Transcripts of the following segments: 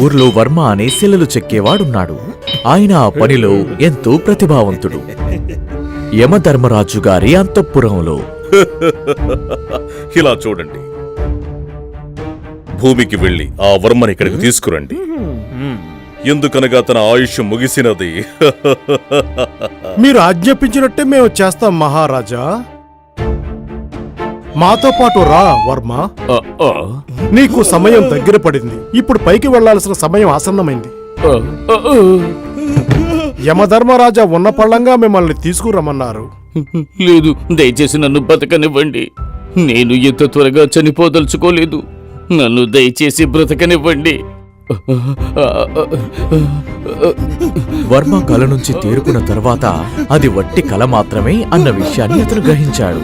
ఊర్లో వర్మ అనే శిలలు చెక్కేవాడున్నాడు. ఆయన ఆ పనిలో ఎంతో ప్రతిభావంతుడు. యమధర్మరాజు గారి అంతఃపురంలో ఇలా చూడండి, భూమికి వెళ్లి ఆ వర్మని ఇక్కడికి తీసుకురండి. ఎందుకనగా తన ఆయుష్ ముగిసినది. మీరు ఆజ్ఞాపించినట్టే మేము చేస్తాం మహారాజా. మాతో పాటు రా వర్మ. నీకు సమయం దగ్గర పడింది. ఇప్పుడు పైకి వెళ్లాల్సిన సమయం ఆసన్నమైంది. యమధర్మరాజా ఉన్న పళ్ళంగా మిమ్మల్ని తీసుకురమ్మన్నారు. లేదు, దయచేసి నన్ను బతకనివ్వండి. నేను ఇంత త్వరగా చనిపోదలుచుకోలేదు. నన్ను దయచేసి బ్రతకనివ్వండి. వర్మ కల నుంచి తేరుకున్న తర్వాత అది వట్టి కల మాత్రమే అన్న విషయాన్ని అతను గ్రహించాడు.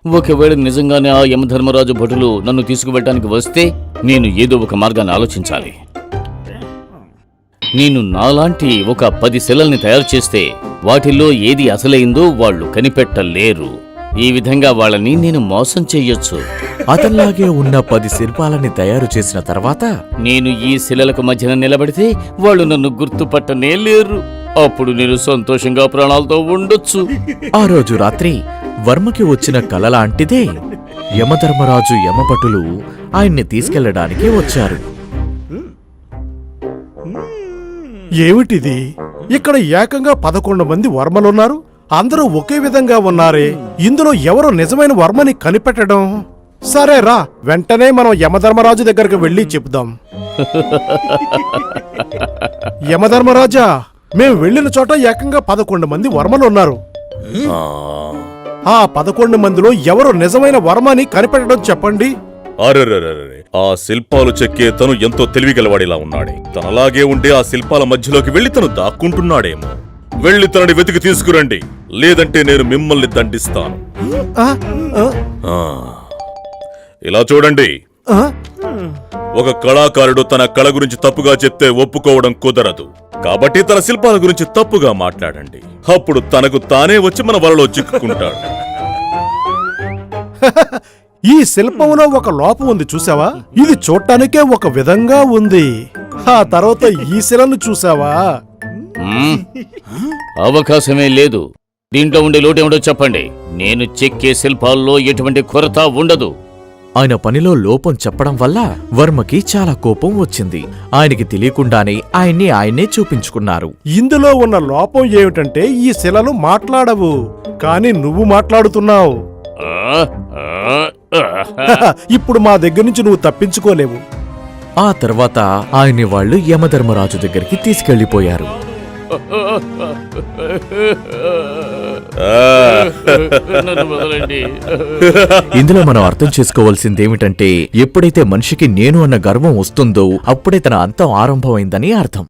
ఒకవేళ నిజంగానే ఆ యమధర్మరాజు భటులు నన్ను తీసుకువెళ్ళడానికి వస్తే నేను ఏదో ఒక మార్గాన్ని ఆలోచించాలి. నేను నాలాంటి ఒక 10 శిలల్ని తయారు చేస్తే వాటిల్లో ఏది అసలైందో వాళ్ళు కనిపెట్టలేరు. ఈ విధంగా వాళ్ళని నేను మోసం చెయ్యొచ్చు. అతనిలాగే ఉన్న 10 శిల్పాలని తయారు చేసిన తర్వాత నేను ఈ శిలలకు మధ్యన నిలబడితే వాళ్ళు నన్ను గుర్తుపట్టనే లేరు. అప్పుడు నేను సంతోషంగా ప్రాణాలతో ఉండొచ్చు. ఆ రోజు రాత్రి వర్మకి వచ్చిన కల లాంటిదే యమధర్మరాజు యమభటులు ఆయన్ని తీసుకెళ్లడానికి వచ్చారు. ఏమిటిది? ఇక్కడ ఏకంగా 11 మంది వర్మలున్నారు. అందరూ ఒకే విధంగా ఉన్నారే. ఇందులో ఎవరు నిజమైన వర్మని కనిపెట్టడం? సరే రా, వెంటనే మనం యమధర్మరాజు దగ్గరకు వెళ్ళి చెప్దాం. యమధర్మరాజా, మేము వెళ్ళిన చోట ఏకంగా 11 మంది వర్మలున్నారు. ఆ 11 మందిలో ఎవరు నిజమైన వర్మని కనిపెట్టడం చెప్పండి. అరెరెరెరె, ఆ శిల్పాలు చెక్కే తను ఎంతో తెలివిగలవాడిలా ఉన్నాడే. తనలాగే ఉండే ఆ శిల్పాల మధ్యలోకి వెళ్లి తను దాక్కుంటున్నాడేమో. వెళ్లి తనని వెతికి తీసుకురండి, లేదంటే నేను మిమ్మల్ని దండిస్తాను. ఇలా చూడండి, ఒక కళాకారుడు తన కళ గురించి తప్పుగా చెప్తే ఒప్పుకోవడం కుదరదు. కాబట్టి తన శిల్పాల గురించి తప్పుగా మాట్లాడండి. అప్పుడు తనకు తానే వచ్చి మన వలలో చిక్కుకుంటాడు. ఈ శిల్పంలో ఒక లోపం ఉంది, చూసావా? ఇది చూడటానికే ఒక విధంగా ఉంది. ఆ తర్వాత ఈ శిలను చూసావా? అవకాశమే లేదు. దీంట్లో ఉండే లోటేమిటో చెప్పండి. నేను చెక్కే శిల్పాల్లో ఎటువంటి కొరత ఉండదు. ఆయన పనిలో లోపం చెప్పడం వల్ల వర్మకి చాలా కోపం వచ్చింది. ఆయనకి తెలియకుండానే ఆయన్నే చూపించుకున్నారు. ఇందులో ఉన్న లోపం ఏమిటంటే ఈ శిలలు మాట్లాడవు, కానీ నువ్వు మాట్లాడుతున్నావు. ఇప్పుడు మా దగ్గర నుంచి నువ్వు తప్పించుకోలేవు. ఆ తర్వాత ఆయన్ని వాళ్ళు యమధర్మరాజు దగ్గరికి తీసుకెళ్లిపోయారు. ఇందులో మనం అర్థం చేసుకోవాల్సిందేమిటంటే, ఎప్పుడైతే మనిషికి నేను అన్న గర్వం వస్తుందో అప్పుడే తన అంతం ఆరంభమైందని అర్థం.